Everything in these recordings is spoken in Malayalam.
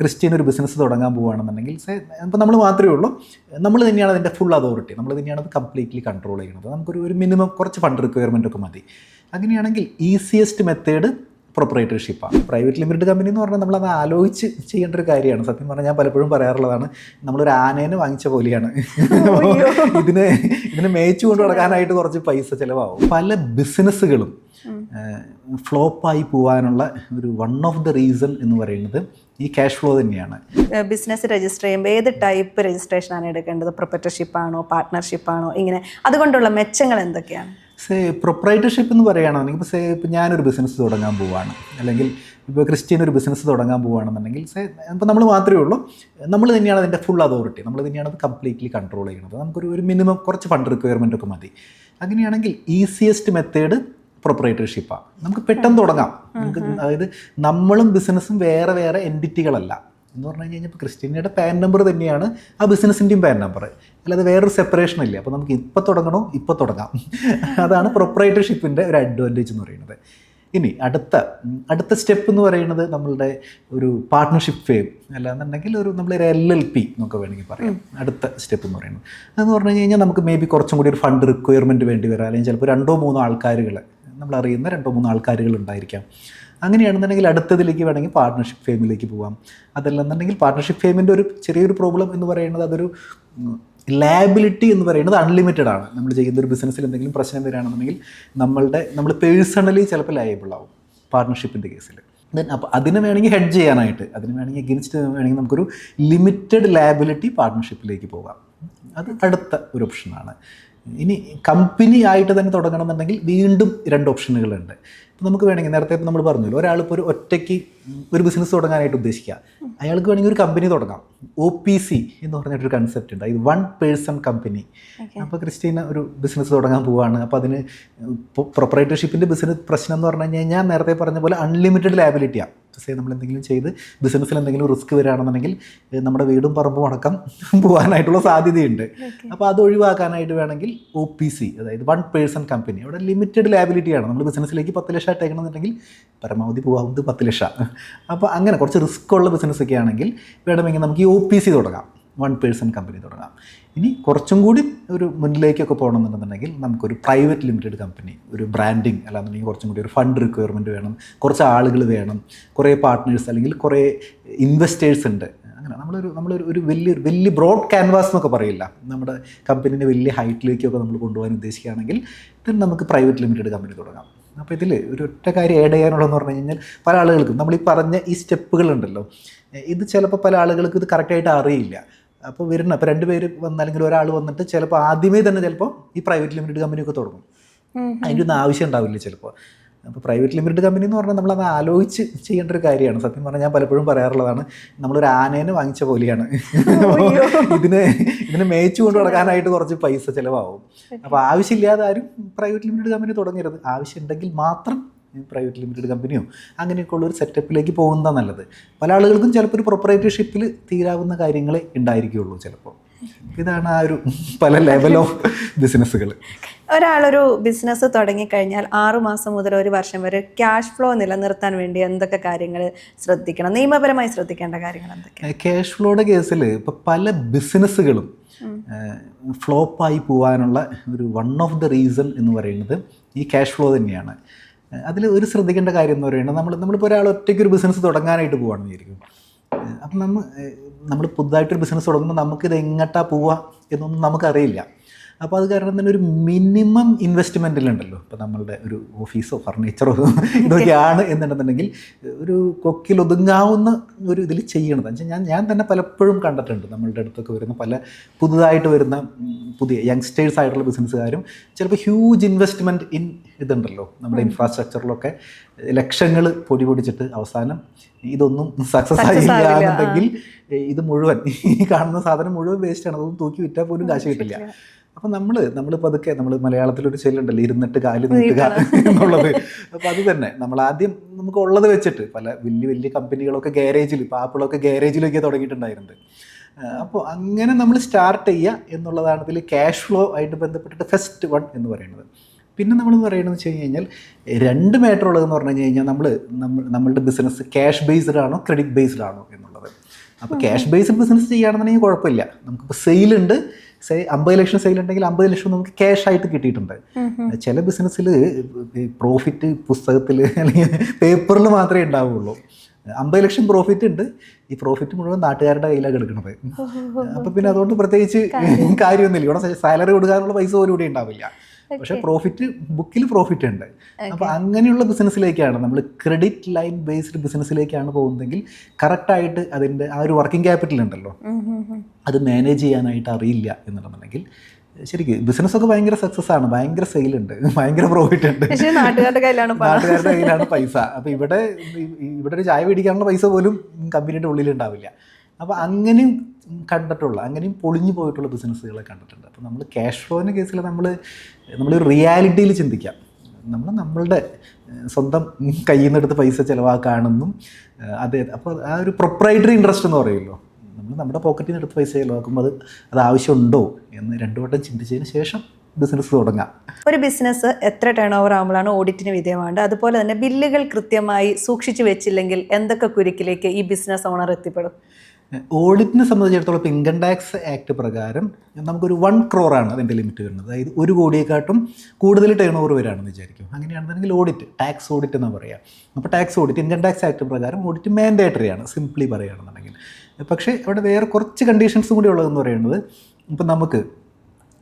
ക്രിസ്ത്യൻ ഒരു ബിസിനസ് തുടങ്ങാൻ പോവുകയാണെന്നുണ്ടെങ്കിൽ ഇപ്പോൾ നമ്മൾ മാത്രമേ ഉള്ളൂ, നമ്മൾ തന്നെയാണ് അതിൻ്റെ ഫുൾ അതോറിറ്റി, നമ്മൾ തന്നെയാണ് അത് കംപ്ലീറ്റ്ലി കൺട്രോൾ ചെയ്യുന്നത്. നമുക്കൊരു മിനിമം കുറച്ച് ഫണ്ട് റിക്വയർമെൻ്റ് ഒക്കെ മതി. അങ്ങനെയാണെങ്കിൽ ഈസിയസ്റ്റ് മെത്തേഡ് പ്രൊപ്പറേറ്റർഷിപ്പാണ്. പ്രൈവറ്റ് ലിമിറ്റഡ് കമ്പനി എന്ന് പറഞ്ഞാൽ നമ്മളത് ആലോചിച്ച് ചെയ്യേണ്ട ഒരു കാര്യമാണ്. സത്യം പറഞ്ഞാൽ ഞാൻ പലപ്പോഴും പറയാറുള്ളതാണ്, നമ്മളൊരു ആനേനെ വാങ്ങിച്ച പോലെയാണ്. ഇതിനെ മേച്ചു കൊണ്ട് നടക്കാനായിട്ട് കുറച്ച് പൈസ ചിലവാകും. പല ബിസിനസ്സുകളും ഫ്ലോപ്പായി പോകാനുള്ള ഒരു വൺ ഓഫ് ദ റീസൺ എന്ന് പറയുന്നത് ഈ ക്യാഷ് ഫ്ലോ തന്നെയാണ്. ബിസിനസ് രജിസ്റ്റർ ചെയ്യുമ്പോൾ ഏത് ടൈപ്പ് രജിസ്ട്രേഷനാണ് എടുക്കേണ്ടത്? പ്രൊപ്പറേറ്റർഷിപ്പാണോ, പാർട്ട്ണർഷിപ്പാണോ? ഇങ്ങനെ അതുകൊണ്ടുള്ള മെച്ചങ്ങൾ എന്തൊക്കെയാണ്? പ്രൊപ്പറേറ്റർഷിപ്പ് എന്ന് പറയുകയാണെന്നുണ്ടെങ്കിൽ ഇപ്പോൾ ഞാനൊരു ബിസിനസ് തുടങ്ങാൻ പോവുകയാണ്, അല്ലെങ്കിൽ ഇപ്പോൾ ക്രിസ്ത്യൻ ഒരു ബിസിനസ് തുടങ്ങാൻ പോവുകയാണെന്നുണ്ടെങ്കിൽ ഇപ്പോൾ നമ്മൾ മാത്രമേ ഉള്ളൂ, നമ്മൾ തന്നെയാണ് അതിൻ്റെ ഫുൾ അതോറിറ്റി, നമ്മൾ തന്നെയാണ് അത് കംപ്ലീറ്റ്ലി കൺട്രോൾ ചെയ്യുന്നത്. നമുക്കൊരു മിനിമം കുറച്ച് ഫണ്ട് റിക്വയർമെൻ്റ് ഒക്കെ മതി. അങ്ങനെയാണെങ്കിൽ ഈസിയസ്റ്റ് മെത്തേഡ് പ്രൊപ്പറേറ്റർഷിപ്പാണ്. നമുക്ക് പെട്ടെന്ന് തുടങ്ങാം. നമുക്ക് അതായത് നമ്മളും ബിസിനസ്സും വേറെ വേറെ എൻറ്റിറ്റികളല്ല എന്ന് പറഞ്ഞു കഴിഞ്ഞാൽ ഇപ്പോൾ ക്രിസ്ത്യനിയുടെ പാൻ നമ്പർ തന്നെയാണ് ആ ബിസിനസ്സിൻ്റെയും പാൻ നമ്പർ, അല്ലാതെ വേറൊരു സെപ്പറേഷൻ ഇല്ല. അപ്പോൾ നമുക്ക് ഇപ്പോൾ തുടങ്ങണോ ഇപ്പോൾ തുടങ്ങാം. അതാണ് പ്രൊപ്പറേറ്റർഷിപ്പിൻ്റെ ഒരു അഡ്വാൻറ്റേജ് എന്ന് പറയുന്നത്. ഇനി അടുത്ത സ്റ്റെപ്പ് എന്ന് പറയുന്നത് നമ്മളുടെ ഒരു പാർട്ട്ണർഷിപ്പ് ഫേം, അല്ലാന്നുണ്ടെങ്കിൽ നമ്മളൊരു LLP എന്നൊക്കെ വേണമെങ്കിൽ പറയാം. അടുത്ത സ്റ്റെപ്പ് എന്ന് പറയുന്നത് അതെന്ന് പറഞ്ഞു കഴിഞ്ഞാൽ നമുക്ക് മേ ബി കുറച്ചും കൂടി ഒരു ഫണ്ട് റിക്വയർമെൻറ്റ് വേണ്ടി വരാം, അല്ലെങ്കിൽ ചിലപ്പോൾ 2-3 ആൾക്കാരുകൾ, നമ്മളറിയുന്ന 2-3 ആൾക്കാരുകൾ ഉണ്ടായിരിക്കാം. അങ്ങനെയാണെന്നുണ്ടെങ്കിൽ അടുത്തതിലേക്ക് വേണമെങ്കിൽ പാർട്ട്ണർഷിപ്പ് ഫേമിലേക്ക് പോകാം. അതല്ലെന്നുണ്ടെങ്കിൽ പാർട്ട്ണർഷിപ്പ് ഫേമിൻ്റെ ഒരു ചെറിയൊരു പ്രോബ്ലം എന്ന് പറയുന്നത് അതൊരു ലയബിലിറ്റി എന്ന് പറയുന്നത് അൺലിമിറ്റഡ് ആണ്. നമ്മൾ ചെയ്യുന്ന ഒരു ബിസിനസ്സിൽ എന്തെങ്കിലും പ്രശ്നം വരികയാണെന്നുണ്ടെങ്കിൽ നമ്മൾ പേഴ്സണലി ചിലപ്പോൾ ലയബിൾ ആവും പാർട്ട്ണർഷിപ്പിൻ്റെ കേസിൽ. അപ്പോൾ അതിന് വേണമെങ്കിൽ ഹെഡ്ജ് ചെയ്യാനായിട്ട്, അതിന് വേണമെങ്കിൽ എഗെയിൻസ്റ്റ് വേണമെങ്കിൽ നമുക്കൊരു ലിമിറ്റഡ് ലയബിലിറ്റി പാർട്ട്ണർഷിപ്പിലേക്ക് പോകാം. അത് അടുത്ത ഒരു ഓപ്ഷനാണ്. ഇനി കമ്പനി ആയിട്ട് തന്നെ തുടങ്ങണമെന്നുണ്ടെങ്കിൽ വീണ്ടും 2 ഓപ്ഷനുകളുണ്ട്. ഇപ്പോൾ നമുക്ക് വേണമെങ്കിൽ നേരത്തെ നമ്മൾ പറഞ്ഞല്ലോ, ഒരാളിപ്പോൾ ഒരു ഒറ്റയ്ക്ക് ഒരു ബിസിനസ് തുടങ്ങാനായിട്ട് ഉദ്ദേശിക്കുക, അയാൾക്ക് വേണമെങ്കിൽ ഒരു കമ്പനി തുടങ്ങാം. OPC എന്ന് പറഞ്ഞിട്ടൊരു കൺസെപ്റ്റ് ഉണ്ട്, ഇത് 1 പേഴ്സൺ കമ്പനി. അപ്പോൾ ക്രിസ്റ്റീന ഒരു ബിസിനസ് തുടങ്ങാൻ പോവുകയാണ്. അപ്പോൾ അതിന് പ്രൊപ്പറേറ്റർഷിപ്പിൻ്റെ ബിസിനസ് പ്രശ്നം എന്ന് പറഞ്ഞു കഴിഞ്ഞാൽ ഞാൻ നേരത്തെ പറഞ്ഞ പോലെ അൺലിമിറ്റഡ് ലയബിലിറ്റിയാണ്. നമ്മൾ എന്തെങ്കിലും ചെയ്ത് ബിസിനസ്സിൽ എന്തെങ്കിലും റിസ്ക് വരികയാണെന്നുണ്ടെങ്കിൽ നമ്മുടെ വീടും പറമ്പും അടക്കം പോകാനായിട്ടുള്ള സാധ്യതയുണ്ട്. അപ്പോൾ അത് ഒഴിവാക്കാനായിട്ട് വേണമെങ്കിൽ OPC, അതായത് 1 പേഴ്സൺ കമ്പനി, അവിടെ ലിമിറ്റഡ് ലയബിലിറ്റിയാണ്. നമ്മൾ ബിസിനസ്സിലേക്ക് 10 ലക്ഷം ഇട്ടേക്കണമെന്നുണ്ടെങ്കിൽ പരമാവധി പോകാവുന്നത് 10 ലക്ഷം. അപ്പോൾ അങ്ങനെ കുറച്ച് റിസ്ക് ഉള്ള ബിസിനസ്സൊക്കെ ആണെങ്കിൽ വേണമെങ്കിൽ നമുക്ക് ഈ OPC തുടങ്ങാം, 1 പേഴ്സൺ കമ്പനി തുടങ്ങാം. ഇനി കുറച്ചും കൂടി ഒരു മുന്നിലേക്കൊക്കെ പോകണമെന്നുണ്ടെന്നുണ്ടെങ്കിൽ നമുക്കൊരു പ്രൈവറ്റ് ലിമിറ്റഡ് കമ്പനി, ഒരു ബ്രാൻഡിങ്, അല്ലാന്നുണ്ടെങ്കിൽ കുറച്ചും കൂടി ഒരു ഫണ്ട് റിക്വയർമെൻറ്റ് വേണം, കുറച്ച് ആളുകൾ വേണം, കുറേ പാർട്ട്നേഴ്സ് അല്ലെങ്കിൽ കുറേ ഇൻവെസ്റ്റേഴ്സ് ഉണ്ട്. അങ്ങനെ നമ്മളൊരു വലിയ ബ്രോഡ് ക്യാൻവാസ് എന്നൊക്കെ പറയില്ല, നമ്മുടെ കമ്പനീനെ വലിയ ഹൈറ്റിലേക്കൊക്കെ നമ്മൾ കൊണ്ടുപോകാൻ ഉദ്ദേശിക്കുകയാണെങ്കിൽ then നമുക്ക് പ്രൈവറ്റ് ലിമിറ്റഡ് കമ്പനി തുടങ്ങാം. അപ്പോൾ ഇതിൽ ഒരു ഒറ്റ കാര്യം ആഡ് ചെയ്യാനുള്ളതെന്ന് പറഞ്ഞു കഴിഞ്ഞാൽ പല ആളുകൾക്കും നമ്മൾ ഈ പറഞ്ഞ ഈ സ്റ്റെപ്പുകളുണ്ടല്ലോ, ഇത് ചിലപ്പോൾ പല ആളുകൾക്ക് ഇത് കറക്റ്റായിട്ട് അറിയില്ല. അപ്പോൾ ഇപ്പോൾ 2 പേര് വന്നാലെങ്കിൽ ഒരാൾ വന്നിട്ട് ചിലപ്പോൾ ആദ്യമേ തന്നെ ചിലപ്പോൾ ഈ പ്രൈവറ്റ് ലിമിറ്റഡ് കമ്പനിയൊക്കെ തുടങ്ങും. അതിൻ്റെ ഒന്നും ആവശ്യം ഉണ്ടാവില്ല ചിലപ്പോൾ. അപ്പോൾ പ്രൈവറ്റ് ലിമിറ്റഡ് കമ്പനി എന്ന് പറഞ്ഞാൽ നമ്മളത് ആലോചിച്ച് ചെയ്യേണ്ട ഒരു കാര്യമാണ്. സത്യം പറഞ്ഞാൽ ഞാൻ പലപ്പോഴും പറയാറുള്ളതാണ്, നമ്മളൊരു ആനേനെ വാങ്ങിച്ച പോലെയാണ്. ഇതിനെ മേച്ചു കൊണ്ട് നടക്കാനായിട്ട് കുറച്ച് പൈസ ചിലവാകും. അപ്പോൾ ആവശ്യമില്ലാതെ ആരും പ്രൈവറ്റ് ലിമിറ്റഡ് കമ്പനി തുടങ്ങരുത്. ആവശ്യമുണ്ടെങ്കിൽ മാത്രം പ്രൈവറ്റ് ലിമിറ്റഡ് കമ്പനിയോ അങ്ങനെയൊക്കെ ഉള്ളൊരു സെറ്റപ്പിലേക്ക് പോകുന്നതാണ് നല്ലത്. പല ആളുകൾക്കും ചിലപ്പോൾ ഒരു പ്രൊപ്പറേറ്റർഷിപ്പിൽ തീരാവുന്ന കാര്യങ്ങളെ ഉണ്ടായിരിക്കുകയുള്ളൂ ചിലപ്പോൾ. ഇതാണ് ആ ഒരു പല ലെവൽ ഓഫ് ബിസിനസ്സുകൾ. ഒരാളൊരു ബിസിനസ് തുടങ്ങിക്കഴിഞ്ഞാൽ 6 മാസം മുതൽ 1 വർഷം വരെ ക്യാഷ് ഫ്ലോ നിലനിർത്താൻ വേണ്ടി എന്തൊക്കെ കാര്യങ്ങൾ ശ്രദ്ധിക്കണം? നിയമപരമായി ശ്രദ്ധിക്കേണ്ട കാര്യങ്ങൾ എന്തൊക്കെയാണ്? ക്യാഷ് ഫ്ലോയുടെ കേസിൽ ഇപ്പോൾ പല ബിസിനസ്സുകളും ഫ്ലോപ്പായി പോകാനുള്ള ഒരു വൺ ഓഫ് ദ റീസൺ എന്ന് പറയുന്നത് ഈ ക്യാഷ് ഫ്ലോ തന്നെയാണ്. അതിൽ ഒരു ശ്രദ്ധിക്കേണ്ട കാര്യം എന്ന് പറയുന്നത് നമ്മളിപ്പോൾ ഒരാൾ ഒറ്റയ്ക്ക് ഒരു ബിസിനസ് തുടങ്ങാനായിട്ട് പോവുകയാണെന്ന് വിചാരിക്കും. അപ്പം നമ്മൾ പുതുതായിട്ടൊരു ബിസിനസ് തുടങ്ങുമ്പോൾ നമുക്കിത് എങ്ങോട്ടാണ് പോവുക എന്നൊന്നും നമുക്കറിയില്ല. അപ്പോൾ അത് കാരണം തന്നെ ഒരു മിനിമം ഇൻവെസ്റ്റ്മെൻറ്റിലുണ്ടല്ലോ, ഇപ്പോൾ നമ്മളുടെ ഒരു ഓഫീസോ ഫർണിച്ചറോ ഇതൊക്കെയാണ് എന്നുണ്ടെന്നുണ്ടെങ്കിൽ ഒരു കൊക്കിൽ ഒതുങ്ങാവുന്ന ഒരു ഇതിൽ ചെയ്യണത് വെച്ചാൽ ഞാൻ തന്നെ പലപ്പോഴും കണ്ടിട്ടുണ്ട്. നമ്മളുടെ അടുത്തൊക്കെ വരുന്ന പുതുതായിട്ട് വരുന്ന പുതിയ യങ്സ്റ്റേഴ്സ് ആയിട്ടുള്ള ബിസിനസ്സുകാരും ചിലപ്പോൾ ഹ്യൂജ് ഇൻവെസ്റ്റ്മെൻറ്റ് ഇതുണ്ടല്ലോ നമ്മുടെ ഇൻഫ്രാസ്ട്രക്ചറിലൊക്കെ ലക്ഷങ്ങൾ പൊടിച്ചിട്ട് അവസാനം ഇതൊന്നും സക്സസ് ആയില്ലാന്നുണ്ടെങ്കിൽ ഇത് മുഴുവൻ ഈ കാണുന്ന സാധനം മുഴുവൻ വേസ്റ്റാണ്. അതൊന്നും തൂക്കി വിറ്റാൽ പോലും കാശ് കിട്ടില്ല. അപ്പം നമ്മൾ പതുക്കെ നമ്മൾ മലയാളത്തിലൊരു ചൊല്ലുണ്ടല്ലോ, ഇരുന്നിട്ട് കാല് നീട്ടുക എന്നുള്ളത്. അപ്പോൾ അത് തന്നെ നമ്മൾ ആദ്യം നമുക്ക് ഉള്ളത് വെച്ചിട്ട് വലിയ കമ്പനികളൊക്കെ ഗാരേജിൽ, ഇപ്പോൾ ആപ്പിളൊക്കെ ഗാരേജിലൊക്കെ തുടങ്ങിയിട്ടുണ്ടായിരുന്നത്. അപ്പോൾ അങ്ങനെ നമ്മൾ സ്റ്റാർട്ട് ചെയ്യുക എന്നുള്ളതാണ് ഇതിൽ ക്യാഷ് ഫ്ലോ ആയിട്ട് ബന്ധപ്പെട്ടിട്ട് ഫസ്റ്റ് വൺ എന്ന് പറയുന്നത്. പിന്നെ നമ്മൾ പറയണമെന്ന് വെച്ച് കഴിഞ്ഞാൽ രണ്ട് മാറ്റർ ഉള്ളതെന്ന് പറഞ്ഞു കഴിഞ്ഞാൽ നമ്മളുടെ ബിസിനസ് ക്യാഷ് ബേസ്ഡ് ആണോ ക്രെഡിറ്റ് ബേസ്ഡ് ആണോ എന്നുള്ളത്. അപ്പോൾ ക്യാഷ് ബേസ്ഡ് ബിസിനസ് ചെയ്യുകയാണെന്നുണ്ടെങ്കിൽ കുഴപ്പമില്ല. നമുക്കിപ്പോൾ സെയിലുണ്ട്, 50 ലക്ഷം സെയിൽ ഉണ്ടെങ്കിൽ 50 ലക്ഷം നമുക്ക് ക്യാഷ് ആയിട്ട് കിട്ടിയിട്ടുണ്ട്. ചില ബിസിനസ്സിൽ പ്രോഫിറ്റ് പുസ്തകത്തിൽ അല്ലെങ്കിൽ പേപ്പറിൽ മാത്രമേ ഉണ്ടാവുള്ളൂ. 50 ലക്ഷം പ്രോഫിറ്റ് ഉണ്ട്, ഈ പ്രോഫിറ്റ് മുഴുവൻ നാട്ടുകാരുടെ കയ്യിലാണ് എടുക്കുന്നത്. അപ്പോൾ പിന്നെ അതുകൊണ്ട് പ്രത്യേകിച്ച് കാര്യമൊന്നുമില്ല. ഇവിടെ സാലറി കൊടുക്കാനുള്ള പൈസ പോലും ഇവിടെ ഉണ്ടാവില്ല. പക്ഷെ പ്രോഫിറ്റ് ബുക്കിൽ പ്രോഫിറ്റ് ഉണ്ട്. അപ്പോൾ അങ്ങനെയുള്ള ബിസിനസ്സിലേക്കാണ് നമ്മൾ ക്രെഡിറ്റ് ലൈൻ ബേസ്ഡ് ബിസിനസ്സിലേക്കാണ് പോകുന്നതെങ്കിൽ കറക്റ്റായിട്ട് അതിൻ്റെ ആ ഒരു വർക്കിംഗ് ക്യാപിറ്റൽ ഉണ്ടല്ലോ, അത് മാനേജ് ചെയ്യാനായിട്ട് അറിയില്ല എന്നുണ്ടെന്നുണ്ടെങ്കിൽ ശരിക്കും ബിസിനസ്സൊക്കെ ഭയങ്കര സക്സസ് ആണ്, ഭയങ്കര സെയിലുണ്ട്, ഭയങ്കര പ്രോഫിറ്റ് ഉണ്ട്, നാട്ടുകാരുടെ കയ്യിലാണ് പൈസ. അപ്പോൾ ഇവിടെ ഒരു ചായ മേടിക്കാനുള്ള പൈസ പോലും കമ്പനിയുടെ ഉള്ളിൽ ഉണ്ടാവില്ല. അപ്പോൾ അങ്ങനെയും അങ്ങനെയും പൊളിഞ്ഞു പോയിട്ടുള്ള ബിസിനസ്സുകളെ കണ്ടിട്ടുണ്ട്. അപ്പോൾ നമ്മൾ ക്യാഷ് ഫ്ലോൻ്റെ കേസിൽ നമ്മൾ റിയാലിറ്റിയിൽ ചിന്തിക്കാം. നമ്മളുടെ സ്വന്തം കയ്യിൽ നിന്ന് എടുത്ത് പൈസ ചിലവാക്കാണെന്നും അതെ. അപ്പോൾ ആ ഒരു പ്രൊപ്രൈറ്ററി ഇൻട്രസ്റ്റ് എന്ന് പറയുമല്ലോ, നമ്മുടെ പോക്കറ്റിൽ നിന്ന് എടുത്ത് പൈസ ചിലവാക്കുമ്പോൾ അത് ആവശ്യമുണ്ടോ എന്ന് രണ്ടു വട്ടം ചിന്തിച്ചതിന് ശേഷം ബിസിനസ് തുടങ്ങാം. ഒരു ബിസിനസ് എത്ര ടേൺ ഓവർ ആകുമ്പോഴാണ് ഓഡിറ്റിന് വിധേയമാവേണ്ടത്? അതുപോലെ തന്നെ ബില്ലുകൾ കൃത്യമായി സൂക്ഷിച്ചു വെച്ചില്ലെങ്കിൽ എന്തൊക്കെ കുരുക്കിലേക്ക് ഈ ബിസിനസ് ഓണർ എത്തിപ്പെടും? ഓഡിറ്റിനെ സംബന്ധിച്ചിടത്തോളം ഇപ്പോൾ ഇൻകം ടാക്സ് ആക്ട് പ്രകാരം നമുക്കൊരു 1 crore ആണ് അതിൻ്റെ ലിമിറ്റ് വരുന്നത്. അതായത് 1 കോടിയെക്കാട്ടും കൂടുതൽ ടേൺ ഓവർ വരാണെന്ന് വിചാരിക്കും. അങ്ങനെയാണെന്നുണ്ടെങ്കിൽ ഓഡിറ്റ്, ടാക്സ് ഓഡിറ്റ് എന്ന് പറയുക. അപ്പോൾ tax audit income tax act പ്രകാരം ഓഡിറ്റ് മാൻഡേറ്ററി ആണ്, സിംപ്ലി പറയുകയാണെന്നുണ്ടെങ്കിൽ. പക്ഷേ അവിടെ വേറെ കുറച്ച് കണ്ടീഷൻസും കൂടി ഉള്ളതെന്ന് പറയുന്നത്, ഇപ്പം നമുക്ക്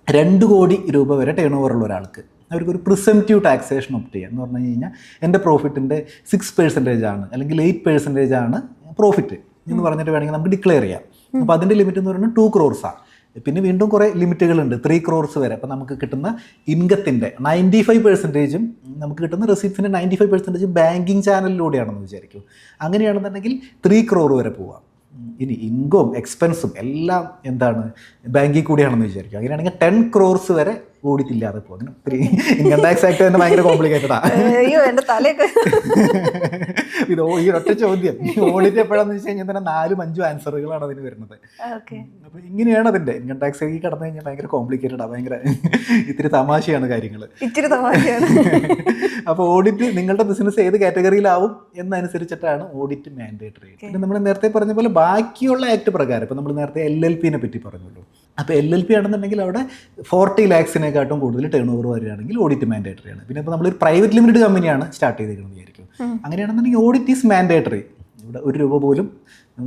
2 കോടി രൂപ വരെ ടേൺ ഓവറുള്ള ഒരാൾക്ക് അവർക്കൊരു പ്രിസംപ്റ്റീവ് ടാക്സേഷൻ ഒപ്റ്റ് ചെയ്യാം. എന്ന് പറഞ്ഞു കഴിഞ്ഞാൽ എൻ്റെ പ്രോഫിറ്റിൻ്റെ 6% ആണ് അല്ലെങ്കിൽ 8% ആണ് പ്രോഫിറ്റ് എന്ന് പറഞ്ഞിട്ട് വേണമെങ്കിൽ നമുക്ക് ഡിക്ലെയർ ചെയ്യാം. അപ്പോൾ അതിൻ്റെ ലിമിറ്റ് എന്ന് പറയുന്നത് 2 crores. പിന്നെ വീണ്ടും കുറേ ലിമിറ്റുകളുണ്ട്, 3 crores വരെ. അപ്പോൾ നമുക്ക് കിട്ടുന്ന ഇൻകത്തിൻ്റെ 95% നമുക്ക് കിട്ടുന്ന റെസിപ്റ്റ്സിൻ്റെ 95% ബാങ്കിങ് ചാനലിലൂടെയാണെന്ന് വിചാരിക്കും. അങ്ങനെയാണെന്നുണ്ടെങ്കിൽ 3 crore വരെ പോവാം. ഇനി ഇൻകവും എക്സ്പെൻസും എല്ലാം എന്താണ് ബാങ്കിൽ കൂടിയാണെന്ന് വിചാരിക്കും. അങ്ങനെയാണെങ്കിൽ 10 crores വരെ ഓഡിറ്റ് ഇല്ലാതെ പോകും. ഇൻകം ടാക്സ് ആക്ട് തന്നെ ഭയങ്കര കോംപ്ലിക്കേറ്റഡാണ്. ഇത് ഈ ഒറ്റ ചോദ്യം ഓഡിറ്റ് എപ്പോഴാന്ന് വെച്ച് കഴിഞ്ഞാൽ തന്നെ 4-5 ആൻസറുകളാണ് അതിന് വരുന്നത്. അപ്പോൾ ഇങ്ങനെയാണ് അതിൻ്റെ ഇൻകം ടാക്സ് ആക്കി കടന്നു കഴിഞ്ഞാൽ ഭയങ്കര കോംപ്ലിക്കേറ്റഡാണ്, ഭയങ്കര ഇത്തിരി തമാശയാണ് കാര്യങ്ങൾ. അപ്പോൾ ഓഡിറ്റ് നിങ്ങളുടെ ബിസിനസ് ഏത് കാറ്റഗറിയിലാവും എന്നനുസരിച്ചിട്ടാണ് ഓഡിറ്റ് മാൻഡേറ്ററി. പിന്നെ നമ്മൾ നേരത്തെ പറഞ്ഞ പോലെ ബാക്കിയുള്ള ആക്ട് പ്രകാരം ഇപ്പോൾ നമ്മൾ നേരത്തെ LLPനെ പറ്റി പറഞ്ഞല്ലോ. അപ്പോൾ LLP ആണെന്നുണ്ടെങ്കിൽ അവിടെ 40 lakhsനെക്കാട്ടും കൂടുതൽ ടേൺ ഓവർ വരികയാണെങ്കിൽ ഓഡിറ്റ് മാൻഡേറ്ററി ആണ്. പിന്നെ ഇപ്പോൾ നമ്മളൊരു പ്രൈവറ്റ് ലിമിറ്റഡ് കമ്പനിയാണ് സ്റ്റാർട്ട് ചെയ്തിരിക്കുന്നത് വിചാരിക്കും. അങ്ങനെയാണെന്നുണ്ടെങ്കിൽ ഓഡിറ്റ് ഈസ് മാൻഡേറ്ററി. ഇവിടെ 1 രൂപ പോലും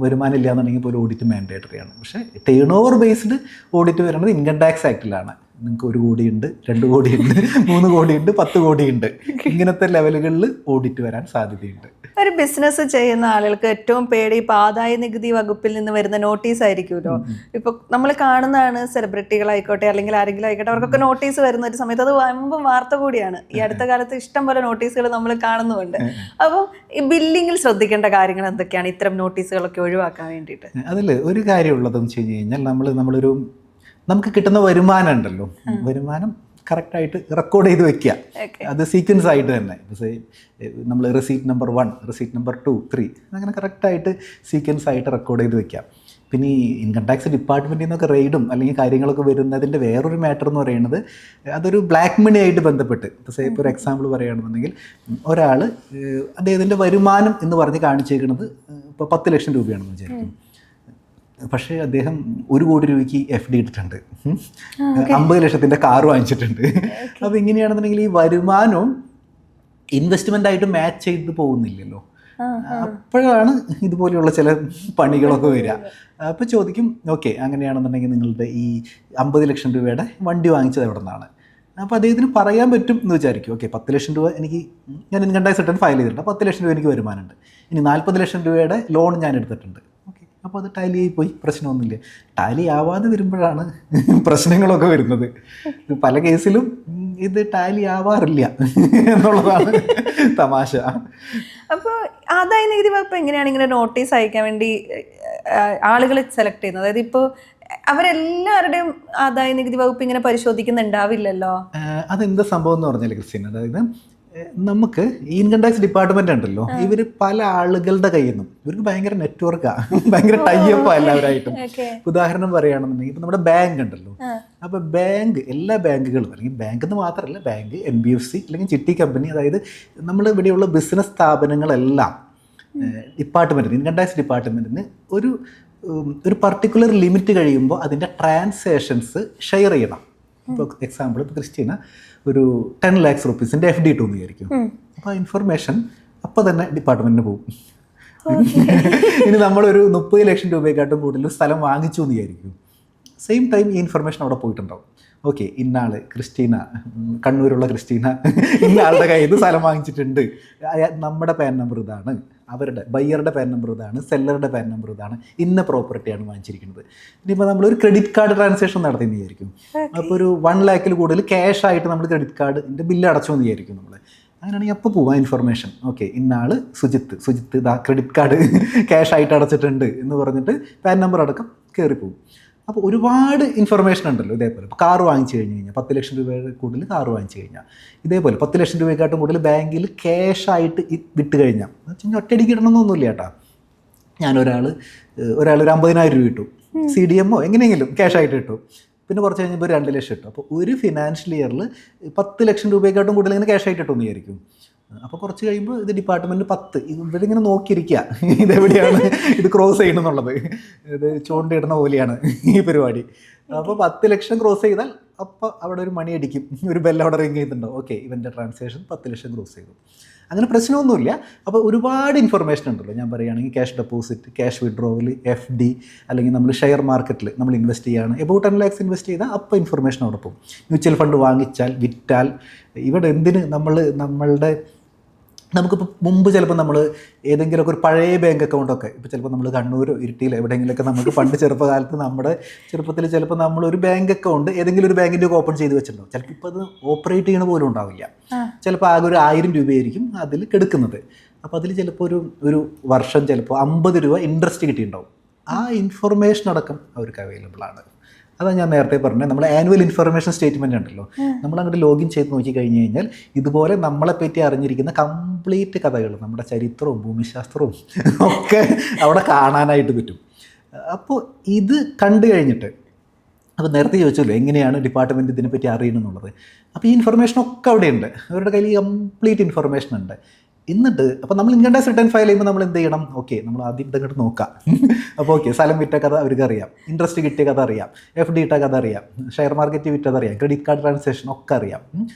വരുമാനം ഇല്ല എന്നുണ്ടെങ്കിൽ പോലും ഓഡിറ്റ് മാൻഡേറ്ററി ആണ്. പക്ഷേ ടേൺ ഓവർ ബേസ്ഡ് ഓഡിറ്റ് വരുന്നത് ഇൻകം ടാക്സ് ആക്ടിലാണ്. നിങ്ങൾക്ക് 1 കോടിയുണ്ട്, 2 കോടിയുണ്ട്, 3 കോടിയുണ്ട്, 10 കോടിയുണ്ട്, ഇങ്ങനത്തെ ലെവലുകളിൽ ഓഡിറ്റ് വരാൻ സാധ്യതയുണ്ട്. ഒരു ബിസിനസ് ചെയ്യുന്ന ആളുകൾക്ക് ഏറ്റവും പേടി ഇപ്പോൾ ആദായ നികുതി വകുപ്പിൽ നിന്ന് വരുന്ന നോട്ടീസ് ആയിരിക്കുമല്ലോ. ഇപ്പോൾ നമ്മൾ കാണുന്നതാണ്, സെലിബ്രിറ്റികളായിക്കോട്ടെ അല്ലെങ്കിൽ ആരെങ്കിലും ആയിക്കോട്ടെ, അവർക്കൊക്കെ നോട്ടീസ് വരുന്ന ഒരു സമയത്ത് അത് വമ്പൻ വാർത്ത കൂടിയാണ്. ഈ അടുത്ത കാലത്ത് ഇഷ്ടം പോലെ നോട്ടീസുകൾ നമ്മൾ കാണുന്നുമുണ്ട്. അപ്പോൾ ഈ ബില്ലിങ്ങിൽ ശ്രദ്ധിക്കേണ്ട കാര്യങ്ങൾ എന്തൊക്കെയാണ് ഇത്തരം നോട്ടീസുകളൊക്കെ ഒഴിവാക്കാൻ വേണ്ടിയിട്ട്? അതിൽ ഒരു കാര്യമുള്ളതെന്ന് വെച്ച് കഴിഞ്ഞാൽ നമുക്ക് കിട്ടുന്ന വരുമാനം ഉണ്ടല്ലോ, വരുമാനം കറക്റ്റായിട്ട് റെക്കോർഡ് ചെയ്ത് വെക്കുക. അത് സീക്വൻസ് ആയിട്ട് തന്നെ നമ്മൾ റെസീപ്റ്റ് നമ്പർ 1, റെസീപ്റ്റ് നമ്പർ 2, 3 അങ്ങനെ കറക്റ്റായിട്ട് സീക്വൻസ് ആയിട്ട് റെക്കോർഡ് ചെയ്ത് വെക്കാം. പിന്നെ ഈ ഇൻകം ടാക്സ് ഡിപ്പാർട്ട്മെൻറ്റിൽ നിന്നൊക്കെ റെയ്ഡും അല്ലെങ്കിൽ കാര്യങ്ങളൊക്കെ വരുന്നതിൻ്റെ വേറൊരു മാറ്റർ എന്ന് പറയുന്നത് അതൊരു ബ്ലാക്ക് മണി ആയിട്ട് ബന്ധപ്പെട്ട്. ഇപ്പോൾ ഒരു എക്സാമ്പിൾ പറയുകയാണെന്നുണ്ടെങ്കിൽ ഒരാൾ അദ്ദേഹത്തിൻ്റെ വരുമാനം എന്ന് പറഞ്ഞ് കാണിച്ചേക്കുന്നത് ഇപ്പോൾ 10 ലക്ഷം രൂപയാണെന്ന് വിചാരിക്കും. പക്ഷേ അദ്ദേഹം 1 കോടി രൂപയ്ക്ക് FD ഇട്ടിട്ടുണ്ട്, 50 ലക്ഷത്തിൻ്റെ കാറ് വാങ്ങിച്ചിട്ടുണ്ട്. അപ്പോൾ ഇങ്ങനെയാണെന്നുണ്ടെങ്കിൽ ഈ വരുമാനവും ഇൻവെസ്റ്റ്മെൻ്റ് ആയിട്ട് മാച്ച് ചെയ്ത് പോകുന്നില്ലല്ലോ. അപ്പോഴാണ് ഇതുപോലെയുള്ള ചില പണികളൊക്കെ വരിക. അപ്പോൾ ചോദിക്കും, ഓക്കെ അങ്ങനെയാണെന്നുണ്ടെങ്കിൽ നിങ്ങളുടെ ഈ 50 ലക്ഷം രൂപയുടെ വണ്ടി വാങ്ങിച്ചത് എവിടെ നിന്നാണ്? അപ്പോൾ അദ്ദേഹത്തിന് പറയാൻ പറ്റും എന്ന് വിചാരിക്കും. ഓക്കെ 10 ലക്ഷം രൂപ ഞാൻ ഇൻകം ടാക്സ് റിട്ടേൺ ഫയൽ ചെയ്തിട്ടുണ്ട്, 10 ലക്ഷം രൂപ എനിക്ക് വരുമാനമുണ്ട്. ഇനി 40 ലക്ഷം രൂപയുടെ ലോൺ ഞാൻ എടുത്തിട്ടുണ്ട്. അപ്പോൾ അത് ടാലി ആയി പോയി, പ്രശ്നമൊന്നുമില്ല. ടാലി ആവാതെ വരുമ്പോഴാണ് പ്രശ്നങ്ങളൊക്കെ വരുന്നത്. പല കേസിലും ഇത് ടാലി ആവാറില്ല എന്നുള്ളതാണ് തമാശ. അപ്പോൾ ആദായ നികുതി വകുപ്പ് എങ്ങനെയാണ് ഇങ്ങനെ നോട്ടീസ് അയക്കാൻ വേണ്ടി ആളുകളെ സെലക്ട് ചെയ്യുന്നത്? അതായത് ഇപ്പോൾ അവരെല്ലാവരുടെയും ആദായ നികുതി വകുപ്പ് ഇങ്ങനെ പരിശോധിക്കുന്നുണ്ടാവില്ലല്ലോ. അതെന്താ സംഭവം എന്ന് പറഞ്ഞാൽ ക്രിസ്റ്റീൻ, അതായത് നമുക്ക് ഈ ഇൻകം ടാക്സ് ഡിപ്പാർട്ട്മെന്റ് ഉണ്ടല്ലോ, ഇവർ പല ആളുകളുടെ കയ്യിൽ നിന്നും ഇവർക്ക് ഭയങ്കര നെറ്റ്വർക്കാണ്, ഭയങ്കര ടൈപ്പാണ് എല്ലാവരായിട്ടും. ഉദാഹരണം പറയുകയാണെന്നുണ്ടെങ്കിൽ ഇപ്പം നമ്മുടെ ബാങ്ക് ഉണ്ടല്ലോ, അപ്പോൾ ബാങ്ക് എല്ലാ ബാങ്കുകളും അല്ലെങ്കിൽ ബാങ്ക് എന്ന് മാത്രമല്ല ബാങ്ക്, NBFC അല്ലെങ്കിൽ ചിട്ടി കമ്പനി, അതായത് നമ്മൾ ഇവിടെയുള്ള ബിസിനസ് സ്ഥാപനങ്ങളെല്ലാം ഡിപ്പാർട്ട്മെൻറ്റിന് ഇൻകം ടാക്സ് ഡിപ്പാർട്ട്മെൻറ്റിന് ഒരു പർട്ടിക്കുലർ ലിമിറ്റ് കഴിയുമ്പോൾ അതിൻ്റെ ട്രാൻസാക്ഷൻസ് ഷെയർ ചെയ്യണം. ഇപ്പോൾ എക്സാമ്പിൾ ഇപ്പോൾ ക്രിസ്റ്റീന ഒരു 10 lakhs rupees FD ഇട്ടു എന്ന് വിചാരിക്കും. അപ്പോൾ ആ ഇൻഫർമേഷൻ അപ്പോൾ തന്നെ ഡിപ്പാർട്ട്മെൻറ്റിന് പോകും. ഇനി നമ്മളൊരു 30 ലക്ഷം രൂപയെക്കാട്ടും കൂടുതൽ സ്ഥലം വാങ്ങിച്ചു എന്ന് വിചാരിക്കും, സെയിം ടൈം ഈ ഇൻഫർമേഷൻ അവിടെ പോയിട്ടുണ്ടാവും. ഓക്കെ, ഇന്നാൾ ക്രിസ്റ്റീന, കണ്ണൂരുള്ള ക്രിസ്റ്റീന ഇന്ന ആളുടെ കയ്യിൽ നിന്ന് സ്ഥലം വാങ്ങിച്ചിട്ടുണ്ട്, നമ്മുടെ പാൻ നമ്പർ ഇതാണ്, അവരുടെ ബയ്യറുടെ പാൻ നമ്പർ ഇതാണ്, സെല്ലറുടെ പാൻ നമ്പർ ഇതാണ്, ഇന്ന പ്രോപ്പർട്ടിയാണ് വാങ്ങിച്ചിരിക്കുന്നത്. ഇനിയിപ്പോൾ നമ്മളൊരു ക്രെഡിറ്റ് കാർഡ് ട്രാൻസാക്ഷൻ നടത്തിയെന്ന് വിചാരിക്കും, അപ്പോൾ ഒരു 1 lakh കൂടുതൽ ക്യാഷ് ആയിട്ട് നമ്മൾ ക്രെഡിറ്റ് കാർഡിൻ്റെ ബില്ല് അടച്ചു എന്ന് വിചാരിക്കും നമ്മൾ. അങ്ങനെയാണെങ്കിൽ അപ്പോൾ പോവാം ഇൻഫർമേഷൻ. ഓക്കെ, ഇന്നാൾ സുജിത്ത് ഇതാ ക്രെഡിറ്റ് കാർഡ് ക്യാഷ് ആയിട്ട് അടച്ചിട്ടുണ്ട് എന്ന് പറഞ്ഞിട്ട് പാൻ നമ്പർ അടക്കം കയറിപ്പോവും. അപ്പോൾ ഒരുപാട് ഇൻഫർമേഷൻ ഉണ്ടല്ലോ. ഇതേപോലെ ഇപ്പോൾ കാർ വാങ്ങിച്ചു കഴിഞ്ഞാൽ 10 ലക്ഷം രൂപ കൂടുതൽ കാർ വാങ്ങിച്ചു കഴിഞ്ഞാൽ, ഇതേപോലെ 10 ലക്ഷം രൂപയെക്കാട്ടും കൂടുതൽ ബാങ്കിൽ ക്യാഷായിട്ട് വിട്ട് കഴിഞ്ഞാൽ എന്ന് വെച്ച് കഴിഞ്ഞാൽ ഒറ്റയടിക്ക് ഇടണമെന്നൊന്നുമില്ല കേട്ടോ. ഒരാൾ ഒരു 50,000 രൂപ ഇട്ടു, CDMO എങ്ങനെയെങ്കിലും ക്യാഷായിട്ട് ഇട്ടു, പിന്നെ കുറച്ച് കഴിഞ്ഞപ്പോൾ 2 ലക്ഷം ഇട്ടു. അപ്പോൾ ഒരു ഫിനാൻഷ്യൽ ഇയറിൽ 10 ലക്ഷം രൂപയെക്കാട്ടും കൂടുതൽ ഇങ്ങനെ ക്യാഷായിട്ട് ഇട്ടു എന്ന് വിചാരിക്കും. അപ്പോൾ കുറച്ച് കഴിയുമ്പോൾ ഇത് ഡിപ്പാർട്ട്മെൻറ്റ് 10 ഇവരിങ്ങനെ നോക്കിയിരിക്കുക ഇതെവിടെയാണ് ഇത് ക്രോസ് ചെയ്യണമെന്നുള്ളത്. ഇത് ചൂണ്ടിടുന്ന പോലെയാണ് ഈ പരിപാടി. അപ്പോൾ 10 ലക്ഷം ക്രോസ് ചെയ്താൽ അപ്പോൾ അവിടെ ഒരു മണി അടിക്കും, ഒരു ബെല്ല് അവിടെ റിങ് ചെയ്തിട്ടുണ്ടാവും. ഓക്കെ, ഇവൻ്റെ ട്രാൻസാക്ഷൻ 10 ലക്ഷം ക്രോസ് ചെയ്തു. അങ്ങനെ പ്രശ്നമൊന്നുമില്ല. അപ്പോൾ ഒരുപാട് ഇൻഫർമേഷൻ ഉണ്ടല്ലോ. ഞാൻ പറയുകയാണെങ്കിൽ cash deposit, cash withdrawal, FD, അല്ലെങ്കിൽ നമ്മൾ ഷെയർ മാർക്കറ്റിൽ നമ്മൾ ഇൻവെസ്റ്റ് ചെയ്യുകയാണ്, എബൌട്ട് 10 lakhs ഇൻവെസ്റ്റ് ചെയ്താൽ അപ്പോൾ ഇൻഫർമേഷൻ അവിടെ പോകും. മ്യൂച്വൽ ഫണ്ട് വാങ്ങിച്ചാൽ, വിറ്റാൽ, ഇവിടെ എന്തിന് നമുക്കിപ്പോൾ മുമ്പ് ചിലപ്പോൾ നമ്മൾ ഏതെങ്കിലുമൊക്കെ ഒരു പഴയ ബാങ്ക് അക്കൗണ്ടൊക്കെ, ഇപ്പോൾ ചിലപ്പോൾ നമ്മൾ കണ്ണൂരോ ഇരിട്ടിയിലോ എവിടെയെങ്കിലുമൊക്കെ നമുക്ക് പണ്ട് ചെറുപ്പകാലത്ത് നമ്മുടെ ചെറുപ്പത്തിൽ ചിലപ്പോൾ നമ്മളൊരു ബാങ്ക് അക്കൗണ്ട് ഏതെങ്കിലും ഒരു ബാങ്കിൻ്റെ ഒക്കെ ഓപ്പൺ ചെയ്ത് വെച്ചിട്ടുണ്ടാവും. ചിലപ്പോൾ ഇപ്പോൾ അത് ഓപ്പറേറ്റ് ചെയ്യണ പോലും ഉണ്ടാവില്ല. ചിലപ്പോൾ ആകെ ഒരു 1000 രൂപയായിരിക്കും അതിൽ കെടുക്കുന്നത്. അപ്പോൾ അതിൽ ചിലപ്പോൾ ഒരു വർഷം ചിലപ്പോൾ 50 രൂപ ഇൻട്രസ്റ്റ് കിട്ടിയിട്ടുണ്ടാവും. ആ ഇൻഫർമേഷൻ അടക്കം അവർക്ക് അവൈലബിൾ ആണ്. അതാണ് ഞാൻ നേരത്തെ പറഞ്ഞത്, നമ്മൾ ആനുവൽ ഇൻഫർമേഷൻ സ്റ്റേറ്റ്മെൻ്റ് ഉണ്ടല്ലോ, നമ്മൾ അങ്ങോട്ട് ലോഗിൻ ചെയ്ത് നോക്കി കഴിഞ്ഞ് കഴിഞ്ഞാൽ ഇതുപോലെ നമ്മളെപ്പറ്റി അറിഞ്ഞിരിക്കുന്ന കംപ്ലീറ്റ് കഥകൾ, നമ്മുടെ ചരിത്രവും ഭൂമിശാസ്ത്രവും ഒക്കെ അവിടെ കാണാനായിട്ട് പറ്റും. അപ്പോൾ ഇത് കണ്ടു കഴിഞ്ഞിട്ട്, അപ്പോൾ നേരത്തെ ചോദിച്ചല്ലോ എങ്ങനെയാണ് ഡിപ്പാർട്ട്മെൻറ്റ് ഇതിനെപ്പറ്റി അറിയണമെന്നുള്ളത്. അപ്പോൾ ഈ ഇൻഫർമേഷനൊക്കെ അവിടെയുണ്ട്, അവരുടെ കയ്യിൽ കംപ്ലീറ്റ് ഇൻഫർമേഷൻ ഉണ്ട്. എന്നിട്ട് അപ്പോൾ നമ്മൾ ഇൻകം ടാക്സ് റിട്ടേൺ ഫയൽ ചെയ്യുമ്പോൾ നമ്മൾ എന്ത് ചെയ്യണം? ഓക്കെ, നമ്മൾ ആദ്യം ഇതങ്ങോട്ട് നോക്കാം. അപ്പോൾ ഓക്കെ, സ്ഥലം വിറ്റ കഥ അവർക്ക് അറിയാം, ഇൻട്രസ്റ്റ് കിട്ടിയ കഥ അറിയാം, FD ഇട്ട കഥ അറിയാം, ഷെയർ മാർക്കറ്റ് വിറ്റത് അറിയാം, ക്രെഡിറ്റ് കാർഡ് ട്രാൻസാക്ഷൻ ഒക്കെ അറിയാം.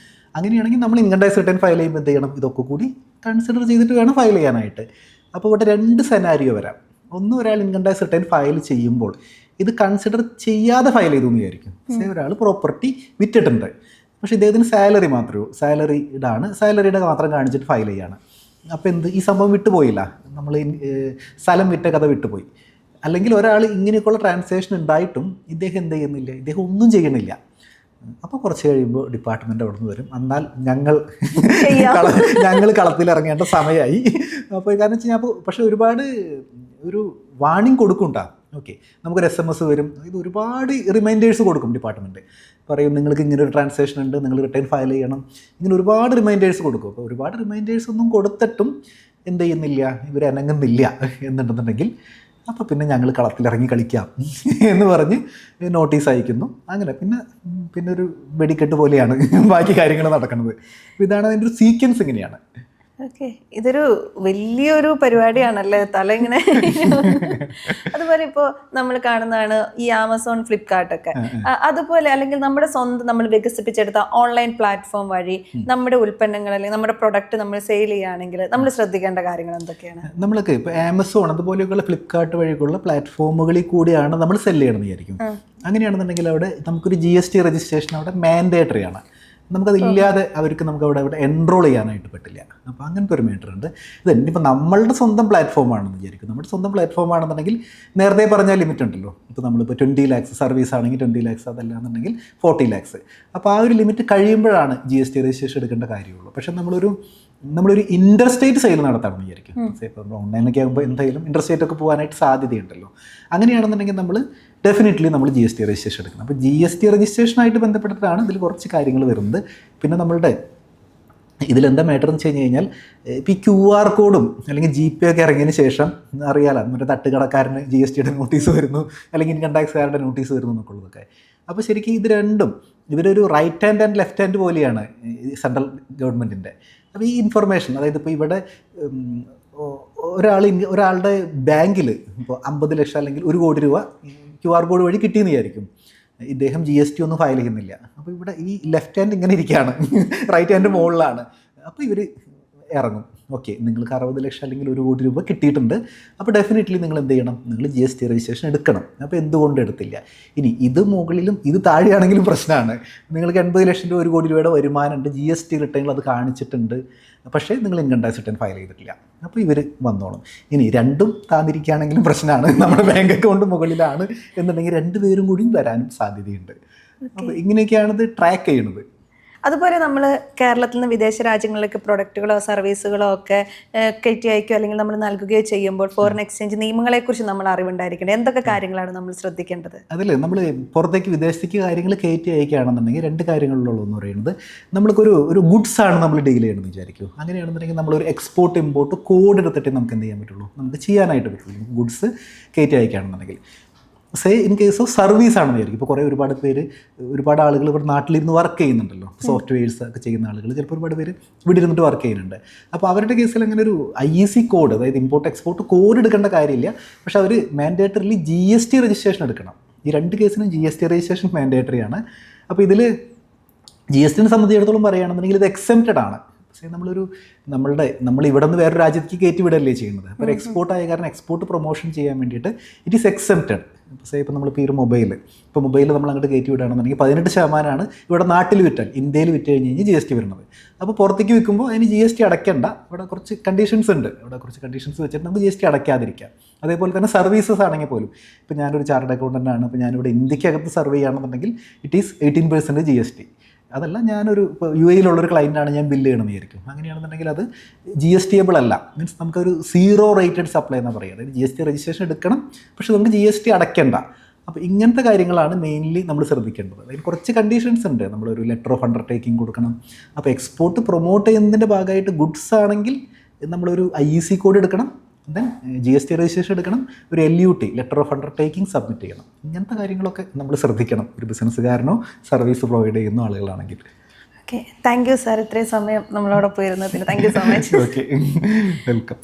അങ്ങനെയാണെങ്കിൽ നമ്മൾ ഇൻകം ടാക്സ് റിട്ടേൺ ഫയൽ ചെയ്യുമ്പോൾ എന്ത് ചെയ്യണം? ഇതൊക്കെ കൂടി കൺസിഡർ ചെയ്തിട്ട് വേണം ഫയൽ ചെയ്യാനായിട്ട്. അപ്പോൾ ഇവിടെ 2 സെനാരിയോ വരാം. ഒന്ന്, ഒരാൾ ഇൻകം ടാക്സ് റിട്ടേൺ ഫയൽ ചെയ്യുമ്പോൾ ഇത് കൺസിഡർ ചെയ്യാതെ ഫയൽ ചെയ്തു എന്ന് വിചാരിക്കും. ഒരാൾ പ്രോപ്പർട്ടി വിറ്റിട്ടുണ്ട്, പക്ഷേ ഇദ്ദേഹത്തിന് സാലറി മാത്രമേ ഉള്ളൂ, സാലറിയുടെ മാത്രം കാണിച്ചിട്ട് ഫയൽ ചെയ്യാണ്. അപ്പോൾ ഈ സംഭവം വിട്ടുപോയില്ല, നമ്മൾ സ്ഥലം വിറ്റ കഥ വിട്ടുപോയി. അല്ലെങ്കിൽ ഒരാൾ ഇങ്ങനെയൊക്കെയുള്ള ട്രാൻസാക്ഷൻ ഉണ്ടായിട്ടും ഇദ്ദേഹം എന്ത് ചെയ്യുന്നില്ല, ഇദ്ദേഹം ഒന്നും ചെയ്യണില്ല. അപ്പോൾ കുറച്ച് കഴിയുമ്പോൾ ഡിപ്പാർട്ട്മെൻറ്റ് അവിടെ നിന്ന് വരും, എന്നാൽ ഞങ്ങൾ കളത്തിലിറങ്ങേണ്ട സമയമായി. അപ്പോൾ കാരണം വെച്ച് കഴിഞ്ഞാൽ പക്ഷേ ഒരു വാണിംഗ് കൊടുക്കുണ്ടാ. ഓക്കെ, നമുക്കൊരു SMS വരും, ഇത് ഒരുപാട് റിമൈൻഡേഴ്സ് കൊടുക്കും ഡിപ്പാർട്ട്മെൻറ്റ്. പറയും നിങ്ങൾക്ക് ഇങ്ങനെ ഒരു ട്രാൻസാക്ഷൻ ഉണ്ട്, നിങ്ങൾ റിട്ടേൺ ഫയൽ ചെയ്യണം, ഇങ്ങനെ ഒരുപാട് റിമൈൻഡേഴ്സ് കൊടുക്കും. അപ്പോൾ ഒരുപാട് റിമൈൻഡേഴ്സ് ഒന്നും കൊടുത്തിട്ടും എന്ത് ചെയ്യുന്നില്ല, ഇവർ അനങ്ങുന്നില്ല എന്നുണ്ടെന്നുണ്ടെങ്കിൽ അപ്പോൾ പിന്നെ ഞങ്ങൾ കളത്തിലിറങ്ങി കളിക്കാം എന്ന് പറഞ്ഞ് നോട്ടീസ് അയക്കുന്നു. അങ്ങനെ പിന്നെ ഒരു വെടിക്കെട്ട് പോലെയാണ് ബാക്കി കാര്യങ്ങൾ നടക്കുന്നത്. ഇതാണ് അതിൻ്റെ ഒരു സീക്വൻസ് ഇങ്ങനെയാണ്. ഓക്കെ, ഇതൊരു വലിയൊരു പരിപാടിയാണല്ലേ, തല ഇങ്ങനെ. അതുപോലെ ഇപ്പോൾ നമ്മൾ കാണുന്നതാണ് ഈ ആമസോൺ, ഫ്ലിപ്കാർട്ടൊക്കെ. അതുപോലെ അല്ലെങ്കിൽ നമ്മുടെ സ്വന്തം നമ്മൾ വികസിപ്പിച്ചെടുത്ത ഓൺലൈൻ പ്ലാറ്റ്ഫോം വഴി നമ്മുടെ ഉൽപ്പന്നങ്ങൾ അല്ലെങ്കിൽ നമ്മുടെ പ്രൊഡക്റ്റ് നമ്മൾ സെയിൽ ചെയ്യുകയാണെങ്കിൽ നമ്മൾ ശ്രദ്ധിക്കേണ്ട കാര്യങ്ങൾ എന്തൊക്കെയാണ്? നമ്മളൊക്കെ ഇപ്പോൾ ആമസോൺ അതുപോലെയൊക്കെയുള്ള ഫ്ലിപ്കാർട്ട് വഴിയുള്ള പ്ലാറ്റ്ഫോമുകളിൽ കൂടിയാണ് നമ്മൾ സെല് ചെയ്യണമെന്ന് വിചാരിക്കും. അങ്ങനെയാണെന്നുണ്ടെങ്കിൽ അവിടെ നമുക്കൊരു GST രജിസ്ട്രേഷൻ അവിടെ മാൻഡേറ്ററി ആണ്. നമുക്കതില്ലാതെ നമുക്ക് അവിടെ എൻറോൾ ചെയ്യാനായിട്ട് പറ്റില്ല. അപ്പോൾ അങ്ങനത്തെ ഒരു മാറ്റർ ഉണ്ട്. ഇനിയിപ്പോൾ നമ്മളുടെ സ്വന്തം പ്ലാറ്റ്ഫോമാണെന്ന് വിചാരിക്കും. നമ്മുടെ സ്വന്തം പ്ലാറ്റ്ഫോം ആണെന്നുണ്ടെങ്കിൽ നേരത്തെ പറഞ്ഞാൽ ലിമിറ്റ് ഉണ്ടല്ലോ. ഇപ്പോൾ നമ്മളിപ്പോൾ 20 lakhs സർവീസ് ആണെങ്കിൽ 20 lakhs, അതല്ലാന്നുണ്ടെങ്കിൽ 40 lakhs. അപ്പോൾ ആ ഒരു ലിമിറ്റ് കഴിയുമ്പോഴാണ് GST രജിസ്ട്രേഷൻ എടുക്കേണ്ട കാര്യമുള്ളൂ. പക്ഷേ നമ്മളൊരു ഇൻ്റർസ്റ്റേറ്റ് സെയിൽ നടത്താമെന്ന് വിചാരിക്കും. ഇപ്പോൾ ഓൺലൈനൊക്കെ ആകുമ്പോൾ എന്തായാലും ഇൻ്റർസ്റ്റേറ്റ് ഒക്കെ പോകാനായിട്ട് സാധ്യതയുണ്ടല്ലോ. അങ്ങനെയാണെന്നുണ്ടെങ്കിൽ നമ്മൾ ഡെഫിനറ്റ്ലി GST രജിസ്ട്രേഷൻ എടുക്കണം. അപ്പോൾ GST രജിസ്ട്രേഷനായിട്ട് ബന്ധപ്പെട്ടിട്ടാണ് ഇതിൽ കുറച്ച് കാര്യങ്ങൾ വരുന്നത്. പിന്നെ നമ്മളുടെ ഇതിലെന്താ മാറ്റർ എന്ന് വെച്ച് കഴിഞ്ഞ് കഴിഞ്ഞാൽ ഇപ്പോൾ ഈ QR കോഡും അല്ലെങ്കിൽ GPay ഒക്കെ ഇറങ്ങിയതിന് ശേഷം അറിയാലോ മറ്റേ തട്ടുകടക്കാരന് GSTയുടെ നോട്ടീസ് വരുന്നു, അല്ലെങ്കിൽ ഇൻകം ടാക്സുകാരുടെ നോട്ടീസ് വരുന്നു എന്നൊക്കെ ഉള്ളതൊക്കെ. അപ്പോൾ ശരിക്കും ഇത് രണ്ടും ഇവരൊരു right hand and left hand പോലെയാണ് സെൻട്രൽ ഗവൺമെൻറ്റിൻ്റെ. അപ്പോൾ ഈ ഇൻഫർമേഷൻ, അതായത് ഇപ്പോൾ ഇവിടെ ഒരാളുടെ ബാങ്കിൽ ഇപ്പോൾ 50 ലക്ഷം അല്ലെങ്കിൽ 1 കോടി രൂപ QR കോഡ് വഴി കിട്ടിയെന്ന് വിചാരിക്കും. ഇദ്ദേഹം GST ഒന്നും ഫയൽ ചെയ്യുന്നില്ല. അപ്പോൾ ഇവിടെ ഈ ലെഫ്റ്റ് ഹാൻഡ് ഇങ്ങനെ ഇരിക്കുകയാണ്, റൈറ്റ് ഹാൻഡ് മുകളിലാണ്. അപ്പോൾ ഇവർ ഇറങ്ങും, ഓക്കെ നിങ്ങൾക്ക് 60 ലക്ഷം അല്ലെങ്കിൽ 1 കോടി രൂപ കിട്ടിയിട്ടുണ്ട്, അപ്പോൾ ഡെഫിനറ്റ്ലി നിങ്ങൾ എന്ത് ചെയ്യണം, നിങ്ങൾ GST രജിസ്ട്രേഷൻ എടുക്കണം. അപ്പോൾ എന്തുകൊണ്ട് എടുത്തില്ല? ഇനി ഇത് മുകളിലും ഇത് താഴെയാണെങ്കിലും പ്രശ്നമാണ്. നിങ്ങൾക്ക് 80 ലക്ഷം രൂപ 1 കോടി രൂപയുടെ വരുമാനമുണ്ട്, GST റിട്ടേണിൽ അത് കാണിച്ചിട്ടുണ്ട്, പക്ഷേ നിങ്ങൾ ഇൻകം ടാക്സ് റിട്ടേൺ ഫയൽ ചെയ്തിട്ടില്ല. അപ്പോൾ ഇവർ വന്നോളും. ഇനി രണ്ടും താന്നിരിക്കുകയാണെങ്കിലും പ്രശ്നമാണ്. നമ്മുടെ ബാങ്ക് അക്കൗണ്ട് മുകളിലാണ് എന്നുണ്ടെങ്കിൽ 2 പേരും കൂടിയും വരാനും സാധ്യതയുണ്ട്. അപ്പോൾ ഇങ്ങനെയൊക്കെയാണിത് ട്രാക്ക് ചെയ്യുന്നത്. അതുപോലെ നമ്മൾ കേരളത്തിൽ നിന്ന് വിദേശ രാജ്യങ്ങളിലേക്ക് പ്രൊഡക്റ്റുകളോ സർവീസുകളോ ഒക്കെ കയറ്റി അയക്കുകയോ അല്ലെങ്കിൽ നമ്മൾ നൽകുകയോ ചെയ്യുമ്പോൾ ഫോറിൻ എക്സ്ചേഞ്ച് നിയമങ്ങളെക്കുറിച്ച് നമ്മൾ അറിവുണ്ടായിരിക്കേണ്ടത് എന്തൊക്കെ കാര്യങ്ങളാണ് നമ്മൾ ശ്രദ്ധിക്കേണ്ടത്? അതിൽ നമ്മൾ പുറത്തേക്ക് വിദേശത്തേക്ക് കാര്യങ്ങൾ കയറ്റി അയക്കുകയാണെന്നുണ്ടെങ്കിൽ 2 കാര്യങ്ങളിലുള്ളൂ എന്ന് പറയുന്നത്, നമ്മൾക്കൊരു ഗുഡ്സ് ആണ് നമ്മൾ ഡീൽ ചെയ്യണമെന്ന് വിചാരിക്കും. അങ്ങനെയാണെന്നുണ്ടെങ്കിൽ നമ്മളൊരു എക്സ്പോർട്ട് ഇമ്പോർട്ട് കോഡ് എടുത്തിട്ട് നമുക്ക് എന്ത് ചെയ്യാൻ പറ്റുള്ളൂ, നമുക്ക് ചെയ്യാനായിട്ട് പറ്റുള്ളൂ. ഗുഡ്സ് കയറ്റി അയക്കുകയാണെന്നുണ്ടെങ്കിൽ say in case of service ആണെന്ന് വിചാരിക്കും. ഇപ്പോൾ ഒരുപാട് ആളുകൾ ഇവിടെ നാട്ടിലിരുന്ന് വർക്ക് ചെയ്യുന്നുണ്ടല്ലോ, സോഫ്റ്റ്വെയർസ് ഒക്കെ ചെയ്യുന്ന ആളുകൾ ചിലപ്പോൾ ഒരുപാട് പേര് ഇവിടെ ഇരുന്നിട്ട് വർക്ക് ചെയ്യുന്നുണ്ട്. അപ്പോൾ അവരുടെ കേസിൽ അങ്ങനെ ഒരു IEC കോഡ്, അതായത് ഇമ്പോർട്ട് എക്സ്പോർട്ട് കോഡ് എടുക്കേണ്ട കാര്യമില്ല. പക്ഷേ അവർ മാൻഡേറ്ററിലി GST രജിസ്ട്രേഷൻ എടുക്കണം. ഈ 2 കേസിനും GST രജിസ്ട്രേഷൻ മാൻഡേറ്ററി ആണ്. അപ്പോൾ ഇതിൽ GSTനെ സംബന്ധിച്ചിടത്തോളം പറയുകയാണെന്നുണ്ടെങ്കിൽ ഇത് എക്സെപ്റ്റഡ് ആണ്. പക്ഷേ നമ്മൾ ഇവിടെ നിന്ന് വേറൊരു രാജ്യത്തേക്ക് കയറ്റി വിടല്ലേ ചെയ്യുന്നത്. അപ്പോൾ എക്സ്പോർട്ട് ആയ കാരണം എക്സ്പോർട്ട് പ്രൊമോഷൻ ചെയ്യാൻ വേണ്ടിയിട്ട് ഇറ്റ് ഈസ് എക്സെപ്റ്റഡ്. ഇപ്പോൾ നമ്മളിപ്പോൾ ഈ ഒരു മൊബൈൽ നമ്മൾ അങ്ങോട്ട് കയറ്റി വിടുകയാണെന്നുണ്ടെങ്കിൽ 18% ഇവിടെ നാട്ടിൽ വിറ്റാൽ, ഇന്ത്യയിൽ വിറ്റ് കഴിഞ്ഞ് കഴിഞ്ഞാൽ GST വരുന്നത്. അപ്പോൾ പുറത്തേക്ക് വിൽക്കുമ്പോൾ അതിന് GST അടയ്ക്കേണ്ട. ഇവിടെ കുറച്ച് കണ്ടീഷൻസ് ഉണ്ട്. ഇവിടെ കുറച്ച് കണ്ടീഷൻസ് വെച്ചിട്ട് നമുക്ക് GST അടയ്ക്കാതിരിക്കാം. അതേപോലെ തന്നെ സർവീസസ് ആണെങ്കിൽ പോലും, ഇപ്പോൾ ഞാനൊരു ചാർട്ടേഡ് അക്കൗണ്ടൻ്റ് ആണ്, ഇപ്പോൾ ഞാനിവിടെ ഇന്ത്യക്കകത്ത് സർവ് ചെയ്യുകയാണെന്നുണ്ടെങ്കിൽ ഇറ്റ് ഈസ് 18% GST. അതല്ല, ഞാനൊരു ഇപ്പോൾ UAE-യിലുള്ളൊരു ക്ലയൻറ്റാണ്, ഞാൻ ബില്ല് ചെയ്യണമെന്ന് വിചാരിക്കും. അങ്ങനെയാണെന്നുണ്ടെങ്കിൽ അത് GSTable അല്ല. മീൻസ് നമുക്കൊരു 0 റേറ്റഡ് സപ്ലൈ എന്നാണ് പറയുക. അതായത് GST രജിസ്ട്രേഷൻ എടുക്കണം, പക്ഷേ നമുക്ക് GST അടയ്ക്കേണ്ട. അപ്പോൾ ഇങ്ങനത്തെ കാര്യങ്ങളാണ് മെയിൻലി നമ്മൾ ശ്രദ്ധിക്കേണ്ടത്. അതിൽ കുറച്ച് കണ്ടീഷൻസ് ഉണ്ട്. നമ്മളൊരു ലെറ്റർ ഓഫ് അണ്ടർടേക്കിംഗ് കൊടുക്കണം. അപ്പോൾ എക്സ്പോർട്ട് പ്രൊമോട്ട് ചെയ്യുന്നതിൻ്റെ ഭാഗമായിട്ട് ഗുഡ്സ് ആണെങ്കിൽ നമ്മളൊരു IEC കോഡ് എടുക്കണം, ദെൻ GST രജിസ്ട്രേഷൻ എടുക്കണം, ഒരു LUT letter of undertaking submit ചെയ്യണം. ഇങ്ങനത്തെ കാര്യങ്ങളൊക്കെ നമ്മൾ ശ്രദ്ധിക്കണം, ഒരു ബിസിനസ്സുകാരനോ സർവീസ് പ്രൊവൈഡ് ചെയ്യുന്ന ആളുകളാണെങ്കിൽ. ഓക്കെ, താങ്ക് യു സാർ, ഇത്രയും സമയം നമ്മളോടൊപ്പം ഇരുന്നതിന് thank you so much. Okay, welcome.